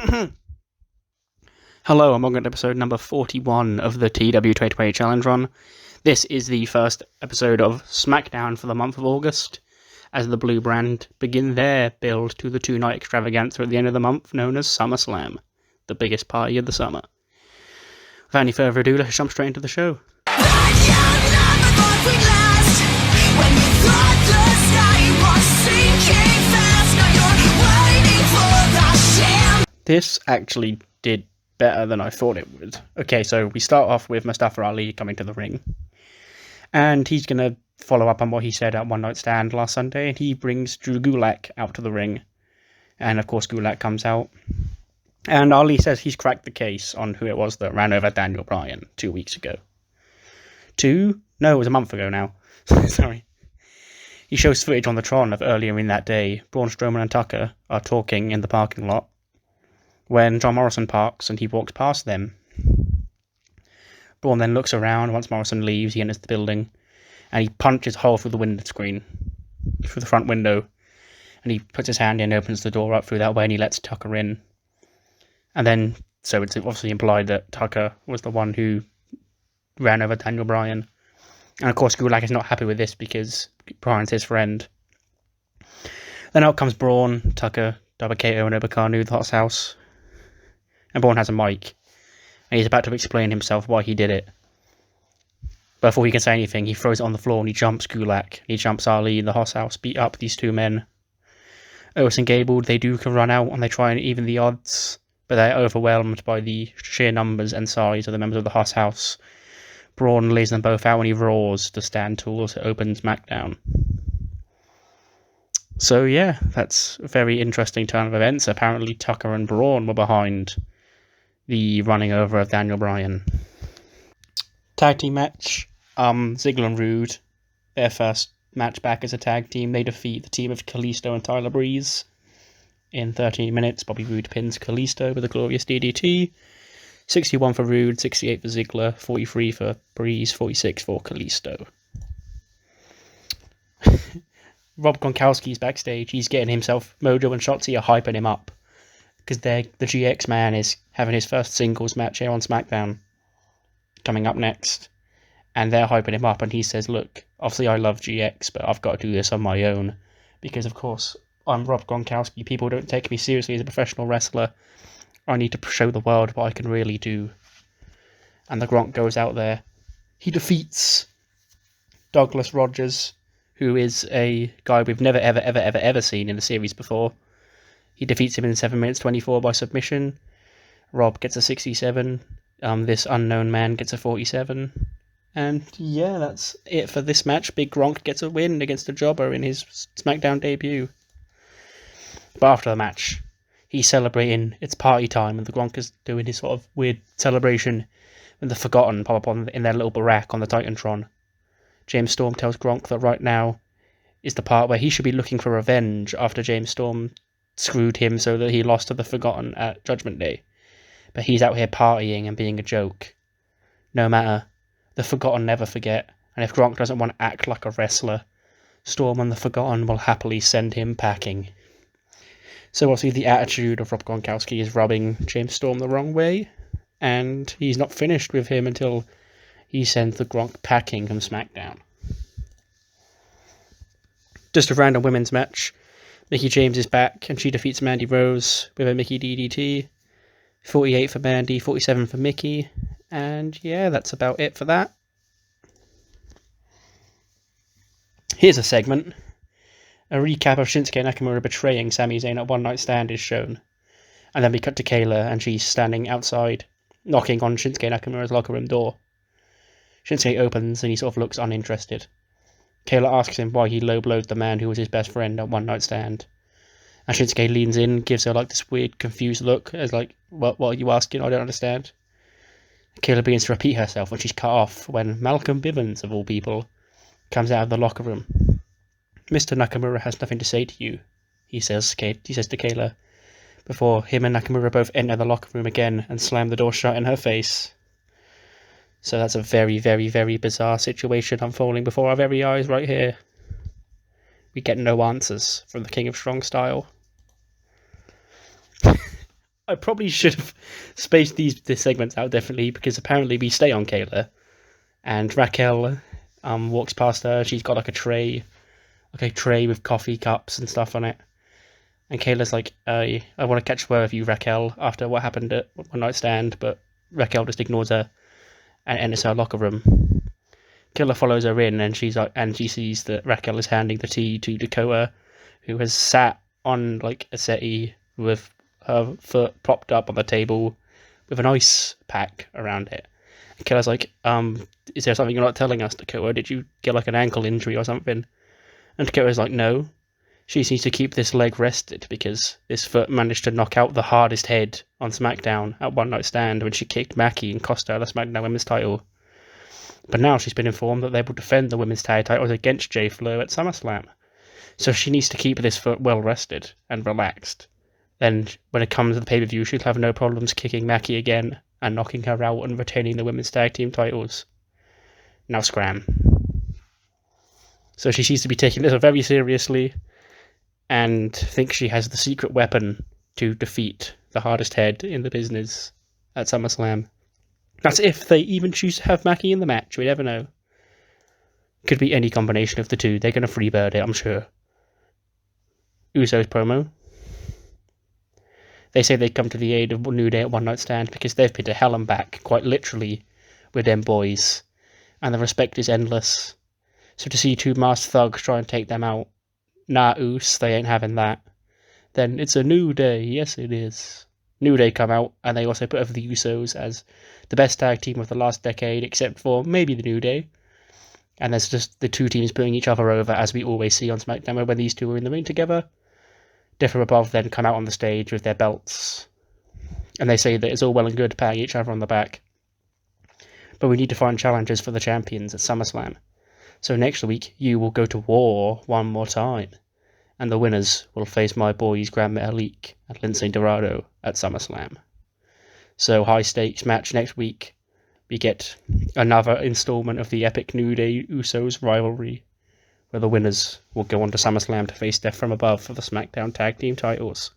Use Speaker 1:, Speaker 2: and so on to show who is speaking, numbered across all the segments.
Speaker 1: Hello, and welcome to episode number 41 of the TEW WWE Challenge Run. This is the first episode of SmackDown for the month of August, as the Blue Brand begin their build to the two-night extravaganza at the end of the month known as SummerSlam, the biggest party of the summer. Without any further ado, let's jump straight into the show. This actually did better than I thought it would. Okay, so we start off with Mustafa Ali coming to the ring. And he's going to follow up on what he said at One Night Stand last Sunday. And he brings Drew Gulak out to the ring. And of course Gulak comes out. And Ali says he's cracked the case on who it was that ran over Daniel Bryan 2 weeks ago. No, it was a month ago now. Sorry. He shows footage on the Tron of earlier in that day. Braun Strowman and Tucker are talking in the parking lot when John Morrison parks and he walks past them. Braun then looks around. Once Morrison leaves, he enters the building and he punches a hole through the window screen, through the front window, and he puts his hand in, opens the door up through that way, and he lets Tucker in. And then, so it's obviously implied that Tucker was the one who ran over Daniel Bryan. And of course Gulak is not happy with this because Bryan's his friend. Then out comes Braun, Tucker, Dabba-Kato and Obakanu, the Hot House. And Braun has a mic. And he's about to explain himself why he did it. But before he can say anything, he throws it on the floor and he jumps Gulak. He jumps Ali in the Hot House, beat up these two men. Otis and Gable, they do run out and they try and even the odds. But they're overwhelmed by the sheer numbers and size of the members of the Hot House. Braun lays them both out and he roars to stand tall to open SmackDown. So yeah, that's a very interesting turn of events. Apparently Tucker and Braun were behind the running over of Daniel Bryan. Tag team match. Ziggler and Roode, their first match back as a tag team. They defeat the team of Kalisto and Tyler Breeze. In 13 minutes, Bobby Roode pins Kalisto with a glorious DDT. 61 for Roode, 68 for Ziggler, 43 for Breeze, 46 for Kalisto. Rob Gronkowski's backstage. He's getting himself, Mojo and Shotzi are hyping him up. Because the GX man is having his first singles match here on SmackDown. Coming up next. And they're hyping him up and he says, look, obviously I love GX, but I've got to do this on my own. Because of course, I'm Rob Gronkowski. People don't take me seriously as a professional wrestler. I need to show the world what I can really do. And the Gronk goes out there. He defeats Douglas Rogers, who is a guy we've never ever seen in the series before. He defeats him in 7 minutes 24 by submission. Rob gets a 67. This unknown man gets a 47. And yeah, that's it for this match. Big Gronk gets a win against a jobber in his SmackDown debut. But after the match, he's celebrating. It's party time, and the Gronk is doing his sort of weird celebration when the Forgotten pop up in their little barack on the Titantron. James Storm tells Gronk that right now is the part where he should be looking for revenge after James Storm screwed him so that he lost to the Forgotten at Judgment Day. But he's out here partying and being a joke. No matter, the Forgotten never forget, and if Gronk doesn't want to act like a wrestler, Storm and the Forgotten will happily send him packing. So obviously the attitude of Rob Gronkowski is rubbing James Storm the wrong way, and he's not finished with him until he sends the Gronk packing from SmackDown. Just a random women's match. Mickie James is back, and she defeats Mandy Rose with a Mickie DDT. 48 for Mandy, 47 for Mickie, and yeah, that's about it for that. Here's a segment. A recap of Shinsuke Nakamura betraying Sami Zayn at One Night Stand is shown. And then we cut to Kayla, and she's standing outside, knocking on Shinsuke Nakamura's locker room door. Shinsuke opens, and he sort of looks uninterested. Kayla asks him why he low-blowed the man who was his best friend at One Night Stand. And Shinsuke leans in, gives her like this weird, confused look, as like, what are you asking? I don't understand. Kayla begins to repeat herself when she's cut off, when Malcolm Bivens, of all people, comes out of the locker room. Mr. Nakamura has nothing to say to you, he says to Kayla, before him and Nakamura both enter the locker room again and slam the door shut in her face. So that's a very, very, very bizarre situation unfolding before our very eyes right here. We get no answers from the King of Strong Style. I probably should have spaced these segments out differently, because apparently we stay on Kayla, and Raquel walks past her. She's got like a tray with coffee cups and stuff on it. And Kayla's like, I want to catch word with you, Raquel, after what happened at One Night Stand, but Raquel just ignores her and enters her locker room. Kayla follows her in, and she sees that Raquel is handing the tea to Dakota, who has sat on like a settee with her foot propped up on the table with an ice pack around it. And Kayla's like, is there something you're not telling us, Dakota? Did you get like an ankle injury or something? And Dakota's like, no. She needs to keep this leg rested because this foot managed to knock out the hardest head on SmackDown at One Night Stand when she kicked Mackie and cost her the SmackDown Women's title. But now she's been informed that they will defend the Women's Tag titles against Jay Flo at SummerSlam. So she needs to keep this foot well rested and relaxed. Then when it comes to the pay-per-view, she'll have no problems kicking Mackie again and knocking her out and retaining the Women's Tag Team titles. Now scram. So she seems to be taking this very seriously and thinks she has the secret weapon to defeat the hardest head in the business at SummerSlam. That's if they even choose to have Mackie in the match. We never know. Could be any combination of the two. They're going to freebird it, I'm sure. Usos promo. They say they come to the aid of New Day at One Night Stand because they've been to hell and back, quite literally, with them boys. And the respect is endless. So to see two masked thugs try and take them out, nah, Us, they ain't having that. Then it's a New Day. Yes, it is. New Day come out, and they also put over the Usos as the best tag team of the last decade, except for maybe the New Day. And there's just the two teams putting each other over, as we always see on SmackDown when these two are in the ring together. Differ Above then come out on the stage with their belts. And they say that it's all well and good patting each other on the back. But we need to find challengers for the champions at SummerSlam. So next week, you will go to war one more time. And the winners will face my boys Gran Metalik and Lince Dorado at SummerSlam. So high stakes match next week. We get another installment of the epic New Day Usos rivalry, where the winners will go on to SummerSlam to face Death from Above for the SmackDown Tag Team titles.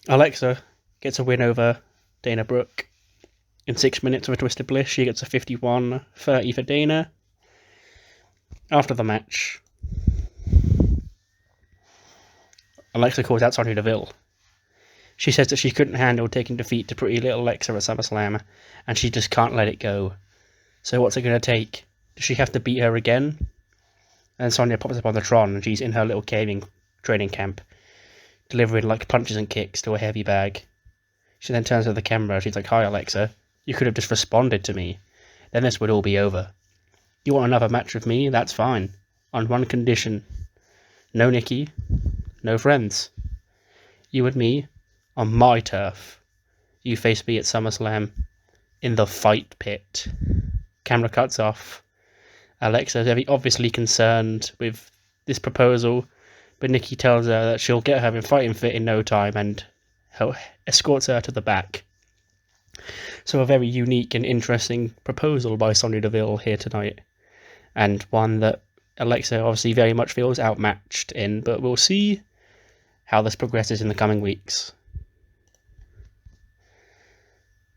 Speaker 1: Alexa gets a win over Dana Brooke. In 6 minutes of a Twisted Bliss, she gets a 51-30 for Dana. After the match, Alexa calls out Sonya Deville. She says that she couldn't handle taking defeat to Pretty Little Alexa at SummerSlam, and she just can't let it go. So what's it going to take? Does she have to beat her again? And Sonya pops up on the Tron, and she's in her little caving training camp, delivering like punches and kicks to a heavy bag. She then turns to the camera, she's like, "Hi Alexa, you could have just responded to me. Then this would all be over. You want another match with me? That's fine. On one condition. No Nikki, no friends. You and me, on my turf. You face me at SummerSlam, in the fight pit." Camera cuts off. Alexa is very obviously concerned with this proposal, but Nikki tells her that she'll get her in fighting fit in no time and escorts her to the back. So a very unique and interesting proposal by Sonya Deville here tonight, and one that Alexa obviously very much feels outmatched in, but we'll see how this progresses in the coming weeks.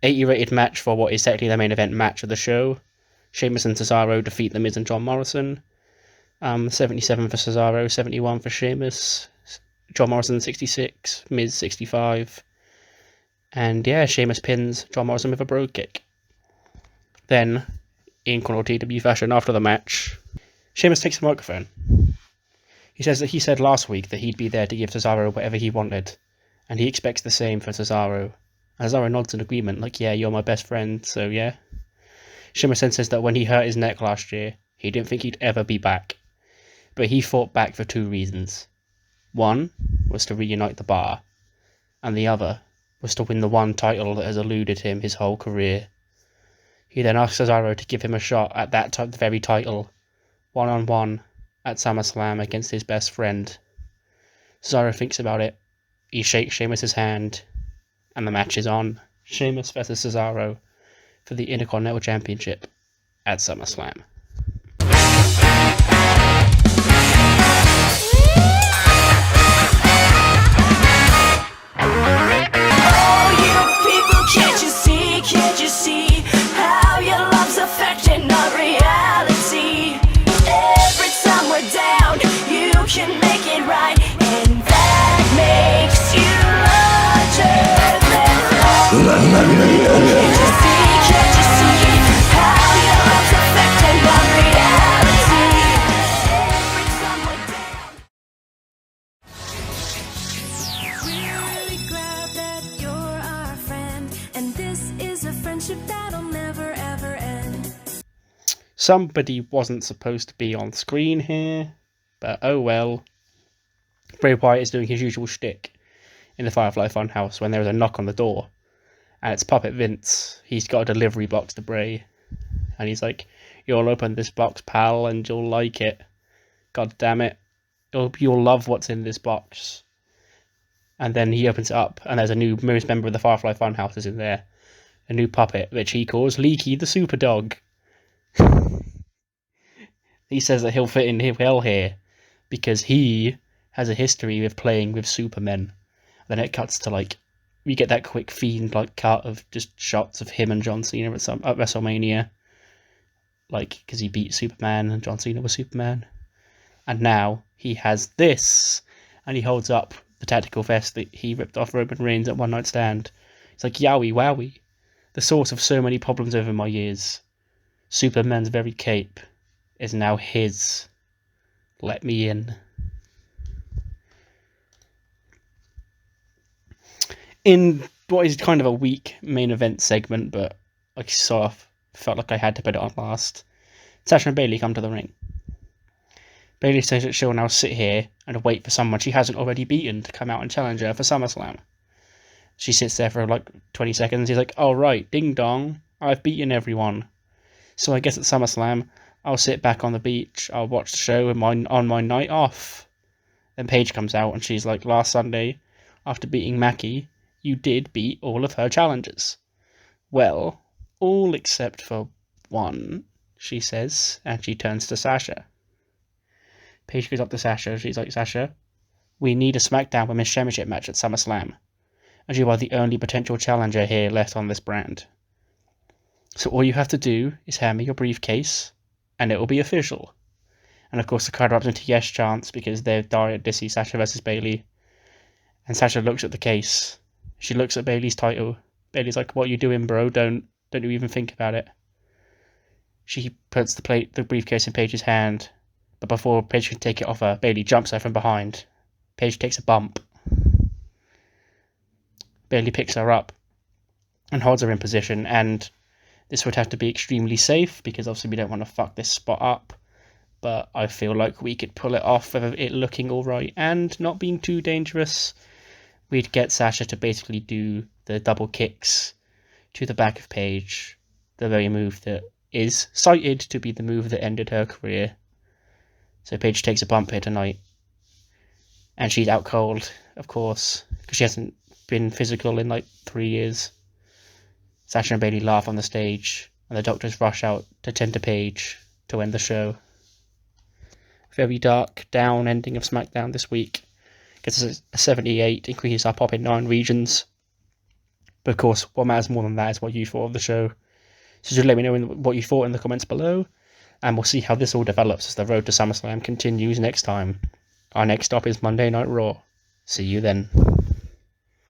Speaker 1: 80 rated match for what is technically the main event match of the show. Sheamus and Cesaro defeat The Miz and John Morrison. 77 for Cesaro, 71 for Sheamus. John Morrison 66, Miz 65. And yeah, Sheamus pins John Morrison with a brogue kick. Then, in chronological TEW fashion after the match, Sheamus takes the microphone. He says that he said last week that he'd be there to give Cesaro whatever he wanted, and he expects the same for Cesaro. And Cesaro nods in agreement, like, yeah, you're my best friend, so yeah. Sheamus then says that when he hurt his neck last year, he didn't think he'd ever be back. But he fought back for two reasons. One was to reunite the bar, and the other was to win the one title that has eluded him his whole career. He then asked Cesaro to give him a shot at that very title, one-on-one, at SummerSlam against his best friend. Cesaro thinks about it, he shakes Sheamus' hand, and the match is on. Sheamus versus Cesaro for the Intercontinental Championship at SummerSlam. Somebody wasn't supposed to be on screen here, but oh well. Bray Wyatt is doing his usual shtick in the Firefly Fun House when there is a knock on the door, and it's Puppet Vince. He's got a delivery box to Bray, and he's like, "You'll open this box, pal, and you'll like it. God damn it. You'll love what's in this box." And then he opens it up, and there's a new newest member of the Firefly Fun House is in there. A new puppet, which he calls Leaky the Super Dog. He says that he'll fit in well here, because he has a history with playing with Supermen. Then it cuts to, like, we get that quick Fiend, like, cut of just shots of him and John Cena at WrestleMania. Like, because he beat Superman, and John Cena was Superman. And now he has this, and he holds up the tactical vest that he ripped off Roman Reigns at One Night Stand. It's like, yowie wowie, the source of so many problems over my years. Superman's very cape is now his. Let me in. In what is kind of a weak main event segment, but I sort of felt like I had to put it on last, Sasha and Bayley come to the ring. Bayley says that she'll now sit here and wait for someone she hasn't already beaten to come out and challenge her for SummerSlam. She sits there for like 20 seconds. He's like, "All right, ding dong, I've beaten everyone. So I guess at SummerSlam, I'll sit back on the beach, I'll watch the show on my night off." Then Paige comes out and she's like, "Last Sunday, after beating Mackie, you did beat all of her challengers." "Well, all except for one," she says, and she turns to Sasha. Paige goes up to Sasha, she's like, "Sasha, we need a SmackDown Women's Championship match at SummerSlam, and you are the only potential challenger here left on this brand. So all you have to do is hand me your briefcase, and it will be official." And of course the crowd erupts into yes chants because they're dying to see Sasha versus Bayley. And Sasha looks at the case. She looks at Bayley's title. Bayley's like, "What are you doing, bro? Don't you even think about it." She puts the briefcase in Paige's hand, but before Paige can take it off her, Bayley jumps her from behind. Paige takes a bump. Bayley picks her up and holds her in position, and this would have to be extremely safe because obviously we don't want to fuck this spot up, but I feel like we could pull it off with it looking alright and not being too dangerous. We'd get Sasha to basically do the double kicks to the back of Paige, the very move that is cited to be the move that ended her career. So Paige takes a bump here tonight, and she's out cold, of course, because she hasn't been physical in like 3 years. Sasha and Bayley laugh on the stage, and the doctors rush out to tend to Paige to end the show. Very dark, down ending of SmackDown this week. Gets us a 78, increases our pop in 9 regions. But of course, what matters more than that is what you thought of the show. So just let me know what you thought in the comments below, and we'll see how this all develops as the road to SummerSlam continues next time. Our next stop is Monday Night Raw. See you then.